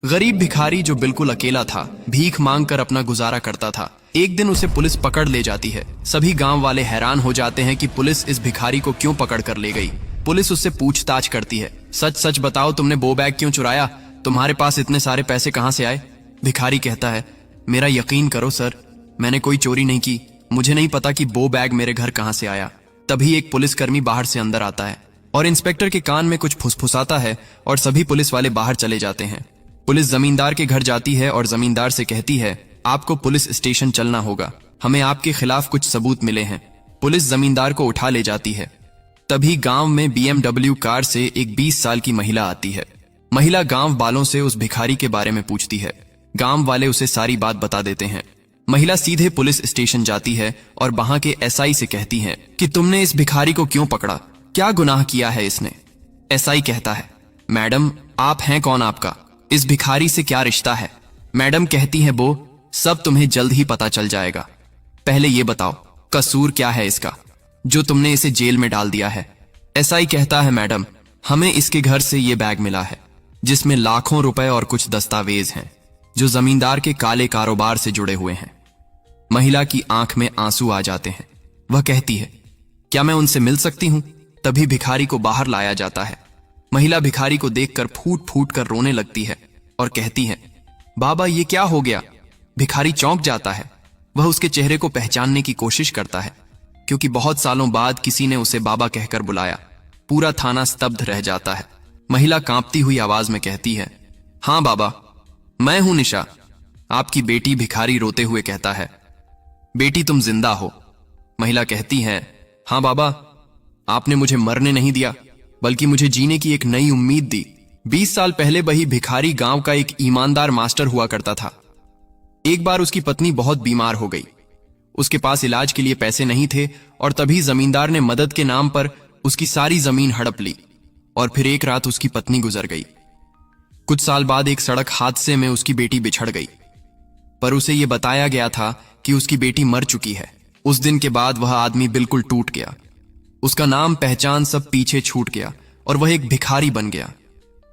गरीब भिखारी जो बिल्कुल अकेला था, भीख मांगकर अपना गुजारा करता था। एक दिन उसे पुलिस पकड़ ले जाती है। सभी गांव वाले हैरान हो जाते हैं कि पुलिस इस भिखारी को क्यों पकड़ कर ले गई। पुलिस उससे पूछताछ करती है, सच सच बताओ, तुमने वो बैग क्यों चुराया? तुम्हारे पास इतने सारे पैसे कहां से आए? भिखारी कहता है, मेरा यकीन करो सर, मैंने कोई चोरी नहीं की। मुझे नहीं पता कि वो बैग मेरे घर कहां से आया। तभी एक पुलिसकर्मी बाहर से अंदर आता है और इंस्पेक्टर के कान में कुछ फुसफुसाता है और सभी पुलिस वाले बाहर चले जाते हैं। पुलिस जमींदार के घर जाती है और जमींदार से कहती है, आपको पुलिस स्टेशन चलना होगा, हमें आपके खिलाफ कुछ सबूत मिले हैं। पुलिस जमींदार को उठा ले जाती है। तभी गांव में BMW कार से एक 20 साल की महिला आती है। महिला गांव वालों से उस भिखारी के बारे में पूछती है। गांव वाले उसे सारी बात बता देते हैं। महिला सीधे पुलिस स्टेशन जाती है और वहां के SI से कहती है कि तुमने इस भिखारी को क्यों पकड़ा? क्या गुनाह किया है इसने? SI कहता है, मैडम आप हैं कौन? आपका इस भिखारी से क्या रिश्ता है? मैडम कहती है, वो सब तुम्हें जल्द ही पता चल जाएगा। पहले ये बताओ, कसूर क्या है इसका जो तुमने इसे जेल में डाल दिया है? SI कहता है, मैडम हमें इसके घर से ये बैग मिला है जिसमें लाखों रुपए और कुछ दस्तावेज हैं जो जमींदार के काले कारोबार से जुड़े हुए हैं। महिला की आंख में आंसू आ जाते हैं। वह कहती है, क्या मैं उनसे मिल सकती हूं? तभी भिखारी को बाहर लाया जाता है। महिला भिखारी को देखकर फूट फूट कर रोने लगती है और कहती है, बाबा ये क्या हो गया? भिखारी चौंक जाता है। वह उसके चेहरे को पहचानने की कोशिश करता है क्योंकि बहुत सालों बाद किसी ने उसे बाबा कहकर बुलाया। पूरा थाना स्तब्ध रह जाता है। महिला कांपती हुई आवाज में कहती है, हां बाबा, मैं हूं निशा, आपकी बेटी। भिखारी रोते हुए कहता है, बेटी तुम जिंदा हो? महिला कहती है, हां बाबा, आपने मुझे मरने नहीं दिया बल्कि मुझे जीने की एक नई उम्मीद दी। 20 साल पहले वही भिखारी गांव का एक ईमानदार मास्टर हुआ करता था। एक बार उसकी पत्नी बहुत बीमार हो गई। उसके पास इलाज के लिए पैसे नहीं थे और तभी जमींदार ने मदद के नाम पर उसकी सारी जमीन हड़प ली और फिर एक रात उसकी पत्नी गुजर गई। कुछ साल बाद एक सड़क हादसे में उसकी बेटी बिछड़ गई, पर उसे यह बताया गया था कि उसकी बेटी मर चुकी है। उस दिन के बाद वह आदमी बिल्कुल टूट गया। उसका नाम पहचान सब पीछे छूट गया और वह एक भिखारी बन गया।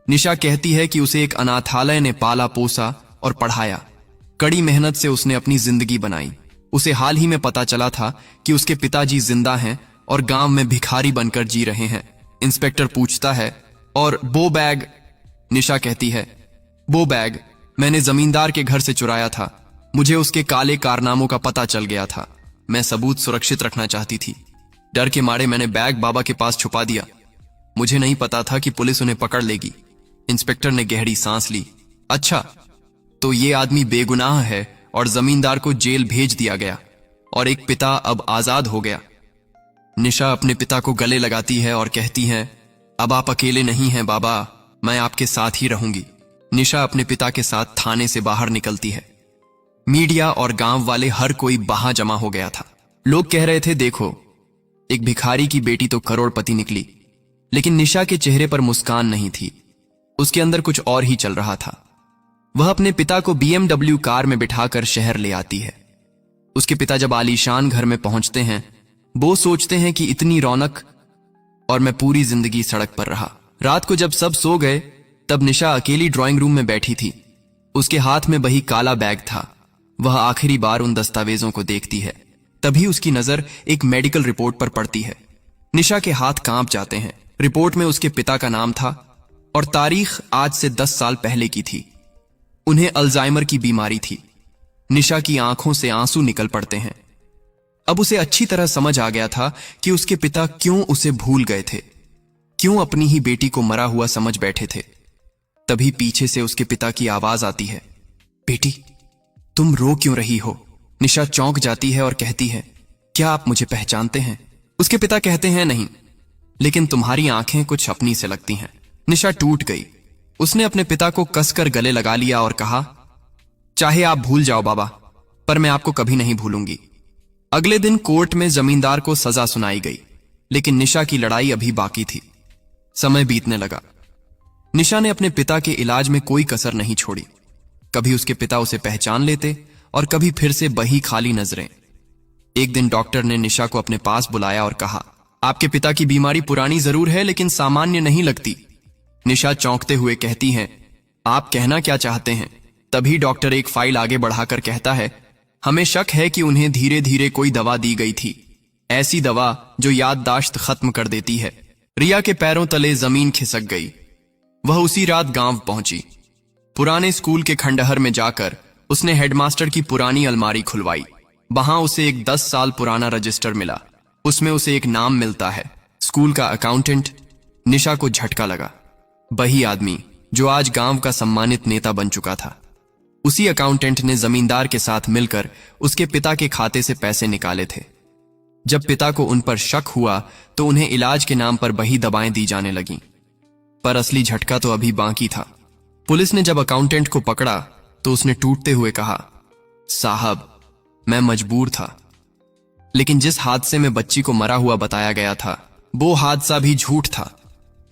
निशा कहती है कि उसे एक अनाथालय ने पाला पोसा और पढ़ाया। कड़ी मेहनत से उसने अपनी जिंदगी बनाई। उसे हाल ही में पता चला था कि उसके पिताजी जिंदा हैं और गांव में भिखारी बनकर जी रहे हैं। इंस्पेक्टर पूछता है, और वो बैग? निशा कहती है, वो बैग मैंने जमींदार के घर से चुराया था। मुझे उसके काले कारनामों का पता चल गया था। मैं सबूत सुरक्षित रखना चाहती थी। डर के मारे मैंने बैग बाबा के पास छुपा दिया। मुझे नहीं पता था कि पुलिस उन्हें पकड़ लेगी। इंस्पेक्टर ने गहरी सांस ली। अच्छा, तो ये आदमी बेगुनाह है और जमींदार को जेल भेज दिया गया और एक पिता अब आजाद हो गया। निशा अपने पिता को गले लगाती है और कहती है, अब आप अकेले नहीं हैं बाबा, मैं आपके साथ ही रहूंगी। निशा अपने पिता के साथ थाने से बाहर निकलती है। मीडिया और गांव वाले हर कोई वहां जमा हो गया था। लोग कह रहे थे, देखो, एक भिखारी की बेटी तो करोड़पति निकली। लेकिन निशा के चेहरे पर मुस्कान नहीं थी। उसके अंदर कुछ और ही चल रहा था। वह अपने पिता को BMW कार में बिठाकर शहर ले आती है। उसके पिता जब आलीशान घर में पहुंचते हैं, वो सोचते हैं कि इतनी रौनक और मैं पूरी जिंदगी सड़क पर रहा। रात को जब सब सो गए, तब निशा अकेली ड्राइंग रूम में बैठी थी। उसके हाथ में वही काला बैग था। वह आखिरी बार उन दस्तावेजों को देखती है। तभी उसकी नजर एक मेडिकल रिपोर्ट पर पड़ती है। निशा के हाथ कांप जाते हैं। रिपोर्ट में उसके पिता का नाम था और तारीख आज से 10 साल पहले की थी। उन्हें अल्जाइमर की बीमारी थी। निशा की आंखों से आंसू निकल पड़ते हैं। अब उसे अच्छी तरह समझ आ गया था कि उसके पिता क्यों उसे भूल गए थे, क्यों अपनी ही बेटी को मरा हुआ समझ बैठे थे। तभी पीछे से उसके पिता की आवाज आती है, बेटी तुम रो क्यों रही हो? निशा चौंक जाती है और कहती है, क्या आप मुझे पहचानते हैं? उसके पिता कहते हैं, नहीं, लेकिन तुम्हारी आंखें कुछ अपनी से लगती हैं। निशा टूट गई। उसने अपने पिता को कसकर गले लगा लिया और कहा, चाहे आप भूल जाओ बाबा, पर मैं आपको कभी नहीं भूलूंगी। अगले दिन कोर्ट में जमींदार को सजा सुनाई गई, लेकिन निशा की लड़ाई अभी बाकी थी। समय बीतने लगा। निशा ने अपने पिता के इलाज में कोई कसर नहीं छोड़ी। कभी उसके पिता उसे पहचान लेते और कभी फिर से वही खाली नजरें। एक दिन डॉक्टर ने निशा को अपने पास बुलाया और कहा, आपके पिता की बीमारी पुरानी जरूर है लेकिन सामान्य नहीं लगती। निशा चौंकते हुए कहती है, आप कहना क्या चाहते हैं? तभी डॉक्टर एक फाइल आगे बढ़ाकर कहता है, हमें शक है कि उन्हें धीरे धीरे कोई दवा दी गई थी, ऐसी दवा जो याददाश्त खत्म कर देती है। रिया के पैरों तले जमीन खिसक गई। वह उसी रात गांव पहुंची। पुराने स्कूल के खंडहर में जाकर उसने हेडमास्टर की पुरानी अलमारी खुलवाई। वहां उसे एक 10 साल पुराना रजिस्टर मिला। उसमें उसे एक नाम मिलता है, स्कूल का अकाउंटेंट। निशा को झटका लगा। वही आदमी जो आज गांव का सम्मानित नेता बन चुका था। उसी अकाउंटेंट ने जमींदार के साथ मिलकर उसके पिता के खाते से पैसे निकाले थे। जब पिता को उन पर शक हुआ तो उन्हें इलाज के नाम पर वही दवाएं दी जाने लगीं। पर असली झटका तो अभी बाकी था। पुलिस ने जब अकाउंटेंट को पकड़ा तो उसने टूटते हुए कहा, साहब, मैं मजबूर था, लेकिन जिस हादसे में बच्ची को मरा हुआ बताया गया था वो हादसा भी झूठ था।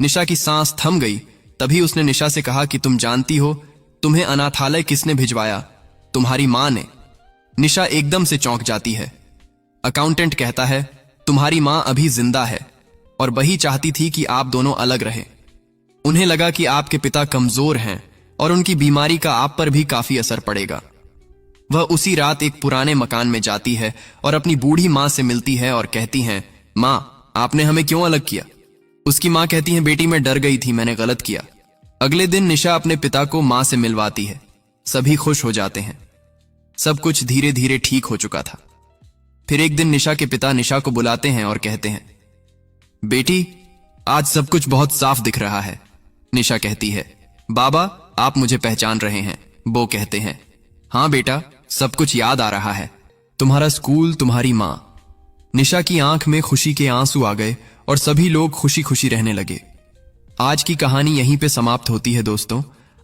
निशा की सांस थम गई। तभी उसने निशा से कहा कि तुम जानती हो तुम्हें अनाथालय किसने भिजवाया? तुम्हारी मां ने। निशा एकदम से चौंक जाती है। अकाउंटेंट कहता है, तुम्हारी मां अभी जिंदा है और वही चाहती थी कि आप दोनों अलग रहें। उन्हें लगा कि आपके पिता कमजोर हैं और उनकी बीमारी का आप पर भी काफी असर पड़ेगा। वह उसी रात एक पुराने मकान में जाती है और अपनी बूढ़ी मां से मिलती है और कहती हैं, मां, आपने हमें क्यों अलग किया? उसकी मां कहती है, बेटी मैं डर गई थी, मैंने गलत किया। अगले दिन निशा अपने पिता को मां से मिलवाती है। सभी खुश हो जाते हैं। सब कुछ धीरे धीरे ठीक हो चुका था। फिर एक दिन निशा के पिता निशा को बुलाते हैं और कहते हैं, बेटी, आज सब कुछ बहुत साफ दिख रहा है। निशा कहती है, बाबा, आप मुझे पहचान रहे हैं? वो कहते हैं, हाँ बेटा, सब कुछ याद आ रहा है, तुम्हारा स्कूल, तुम्हारी मां। निशा की आंख में खुशी के आंसू आ गए और सभी लोग खुशी खुशी रहने लगे। आज की कहानी यहीं पे समाप्त होती है। दोस्तों,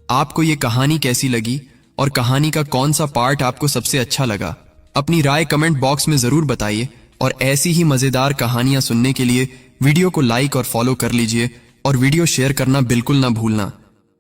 आपको ये कहानी कैसी लगी और कहानी का कौन सा पार्ट आपको सबसे अच्छा लगा? अपनी राय कमेंट बॉक्स में जरूर बताइए और ऐसी ही मजेदार कहानियां सुनने के लिए वीडियो को लाइक और फॉलो कर लीजिए और वीडियो शेयर करना बिल्कुल ना भूलना।